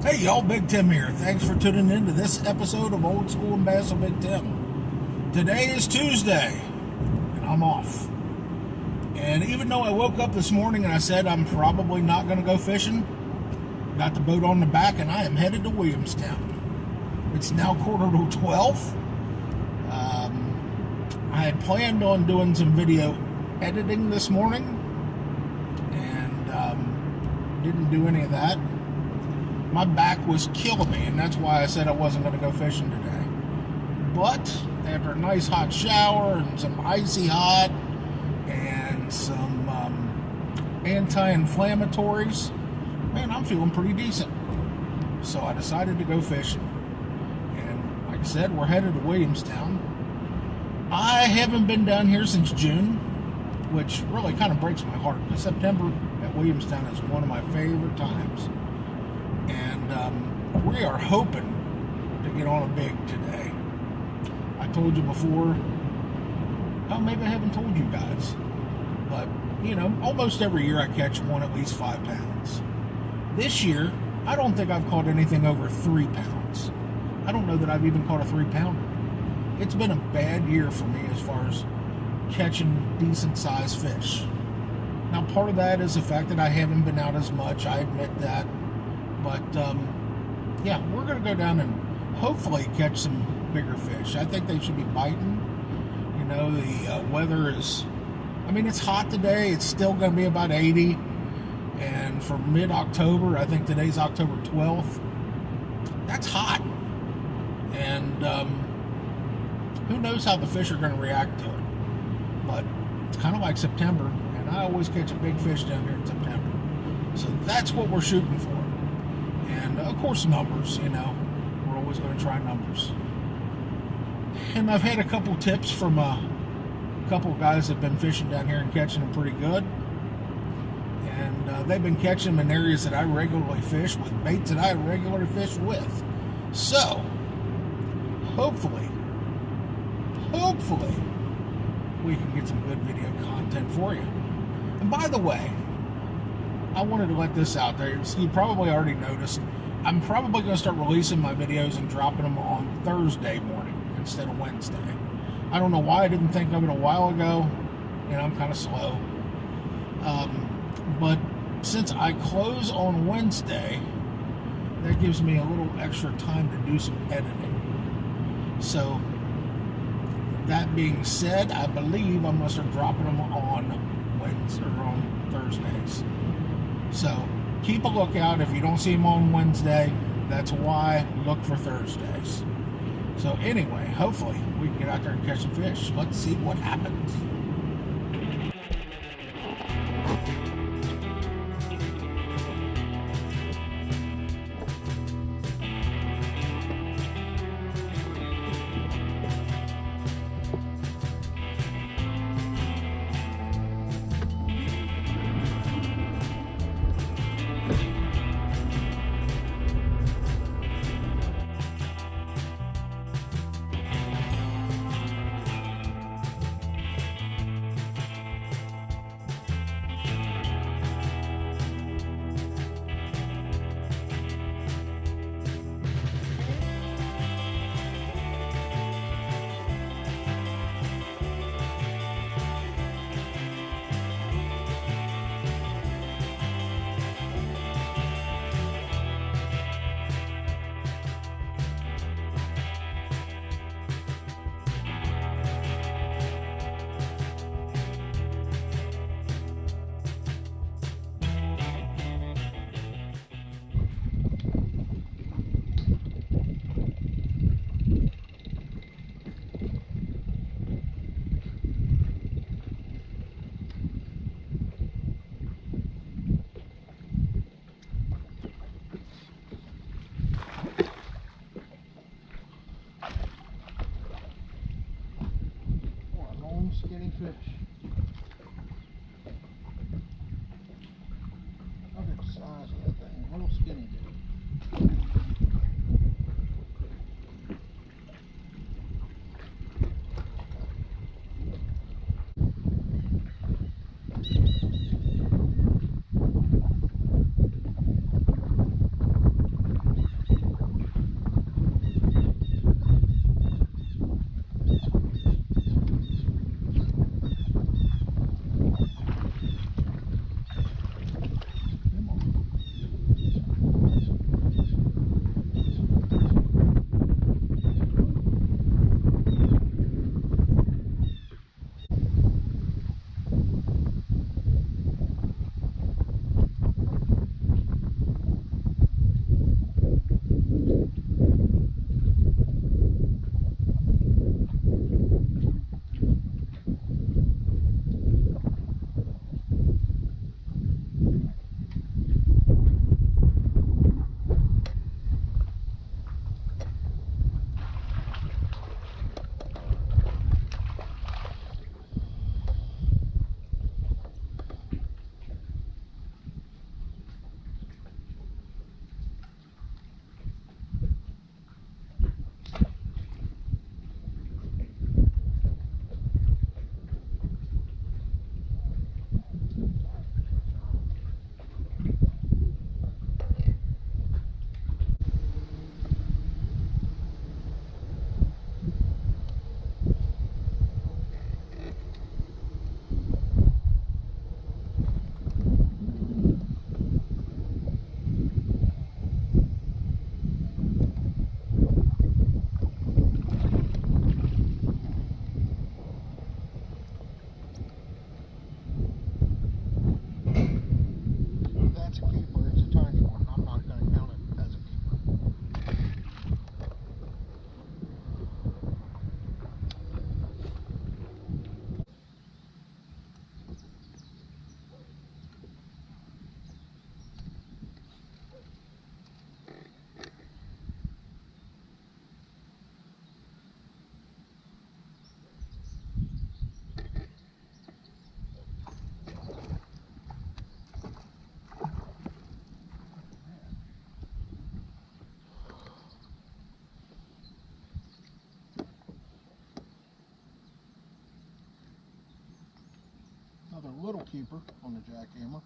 Hey y'all, Big Tim here. Thanks for tuning in to this episode of Old School Ambassador Big Tim. Today is Tuesday, and I'm off. And even though I woke up this morning and I said I'm probably not going to go fishing, got the boat on the back and I am headed to Williamstown. It's now 11:45. I had planned on doing some video editing this morning and didn't do any of that. My back was killing me, and that's why I said I wasn't going to go fishing today. But after a nice hot shower and some icy hot and some anti-inflammatories, man, I'm feeling pretty decent. So I decided to go fishing. And like I said, we're headed to Williamstown. I haven't been down here since June, which really kind of breaks my heart, because September at Williamstown is one of my favorite times. And we are hoping to get on a big today. I told you before, oh, maybe I haven't told you guys, but you know, almost every year I catch one at least 5 pounds. This year, I don't think I've caught anything over 3 pounds. I don't know that I've even caught a 3-pounder. It's been a bad year for me as far as catching decent sized fish. Now, part of that is the fact that I haven't been out as much. I admit that. But, yeah, we're going to go down and hopefully catch some bigger fish. I think they should be biting. You know, the weather is, I mean, it's hot today. It's still going to be about 80. And for mid-October, I think today's October 12th, that's hot. And who knows how the fish are going to react to it. But it's kind of like September, and I always catch a big fish down here in September. So that's what we're shooting for. And of course, numbers, you know, we're always going to try numbers. And I've had a couple tips from a couple of guys that have been fishing down here and catching them pretty good. And they've been catching them in areas that I regularly fish with baits that I regularly fish with. So, hopefully, we can get some good video content for you. And by the way, I wanted to let this out there. You probably already noticed, I'm probably going to start releasing my videos and dropping them on Thursday morning instead of Wednesday. I don't know why I didn't think of it a while ago. You know, I'm kind of slow. But since I close on Wednesday, that gives me a little extra time to do some editing. So, that being said, I believe I'm going to start dropping them on Wednesday or on Thursdays. So, keep a lookout. If you don't see them on Wednesday, that's why. Look for Thursdays. So, anyway, hopefully, we can get out there and catch some fish. Let's see what happens. Skinny fish. Look at the size of that thing. A little skinny dude. little keeper on the jackhammer.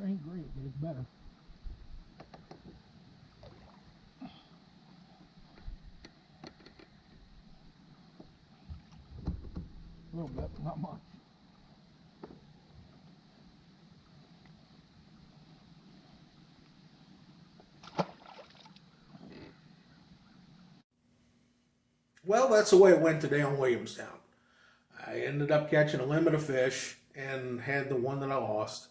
Ain't great, but it's better. A little bit, not much. Well, that's the way it went today on Williamstown. I ended up catching a limit of fish and had the one that I lost.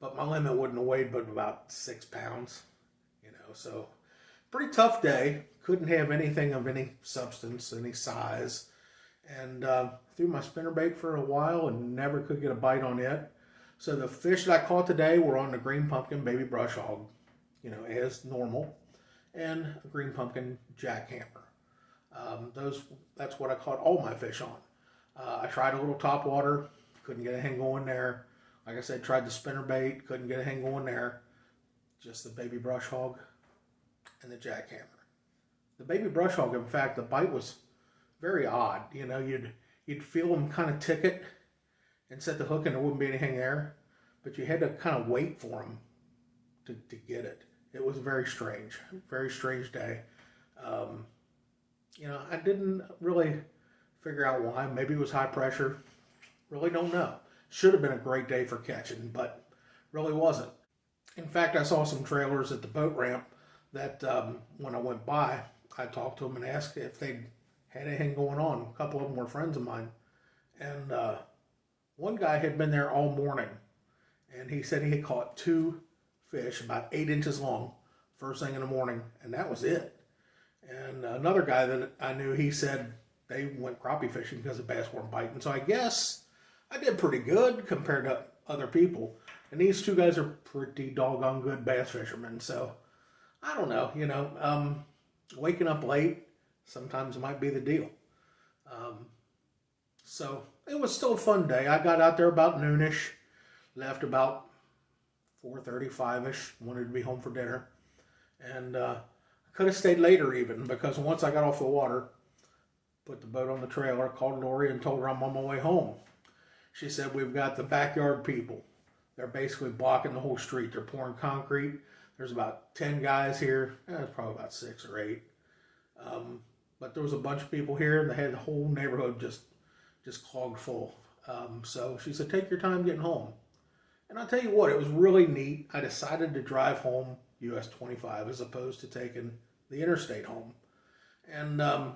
But my limit wouldn't have weighed but about 6 pounds, so pretty tough day. Couldn't have anything of any substance, any size. And threw my spinnerbait for a while and never could get a bite on it. So the fish that I caught today were on the green pumpkin baby brush hog, as normal, and a green pumpkin jackhammer. That's what I caught all my fish on. I tried a little topwater, couldn't get anything going there. Like I said, tried the spinnerbait, couldn't get a hang going there. Just the baby brush hog and the jackhammer. The baby brush hog, in fact, the bite was very odd. You'd feel them kind of ticket and set the hook and there wouldn't be anything there. But you had to kind of wait for them to get it. It was very strange day. I didn't really figure out why. Maybe it was high pressure. Really don't know. Should have been a great day for catching, but really wasn't. In fact, I saw some trailers at the boat ramp that when I went by, I talked to them and asked if they'd had anything going on. A couple of them were friends of mine. And one guy had been there all morning, and he said he had caught 2 fish about 8 inches long first thing in the morning, and that was it. And another guy that I knew, he said they went crappie fishing because the bass weren't biting. So I guess I did pretty good compared to other people. And these 2 guys are pretty doggone good bass fishermen. So, I don't know, waking up late sometimes might be the deal. So, it was still a fun day. I got out there about noonish, left about 4:35ish, wanted to be home for dinner. And I could have stayed later even, because once I got off the water, put the boat on the trailer, called Lori and told her I'm on my way home. She said, we've got the backyard people. They're basically blocking the whole street. They're pouring concrete. There's about 10 guys here. It's probably about 6 or 8. But there was a bunch of people here, and they had the whole neighborhood just clogged full. So she said, take your time getting home. And I'll tell you what, it was really neat. I decided to drive home US 25 as opposed to taking the interstate home. And I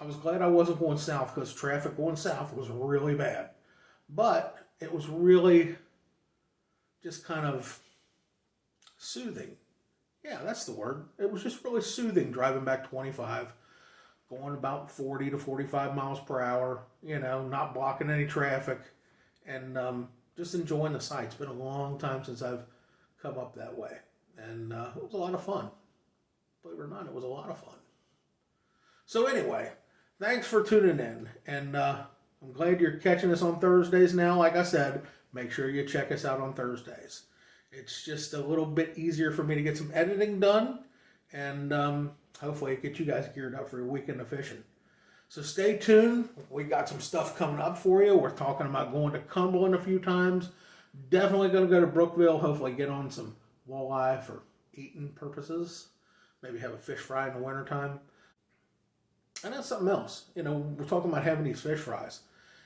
was glad I wasn't going south, because traffic going south was really bad. But it was really just kind of soothing. Yeah, that's the word. It was just really soothing driving back 25, going about 40 to 45 miles per hour, not blocking any traffic, and just enjoying the sights. It's been a long time since I've come up that way. and it was a lot of fun. Believe it or not, it was a lot of fun. So anyway, thanks for tuning in, and I'm glad you're catching us on Thursdays now. Like I said, make sure you check us out on Thursdays. It's just a little bit easier for me to get some editing done, and hopefully get you guys geared up for your weekend of fishing. So stay tuned. We got some stuff coming up for you. We're talking about going to Cumberland a few times. Definitely going to go to Brookville. Hopefully get on some walleye for eating purposes. Maybe have a fish fry in the wintertime. And that's something else. You know, we're talking about having these fish fries.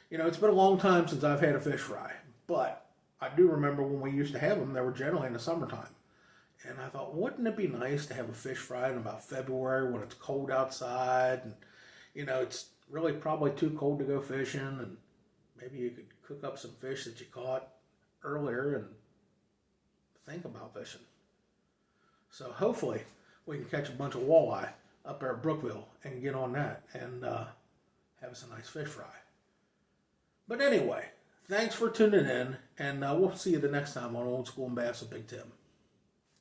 You know, it's been a long time since I've had a fish fry. But I do remember when we used to have them, they were generally in the summertime. And I thought, wouldn't it be nice to have a fish fry in about February when it's cold outside and you know, it's really probably too cold to go fishing, and maybe you could cook up some fish that you caught earlier and think about fishing. So hopefully we can catch a bunch of walleye up there at Brookville and get on that and have us a nice fish fry. But anyway, thanks for tuning in, and we'll see you the next time on Old School and Bass with Big Tim.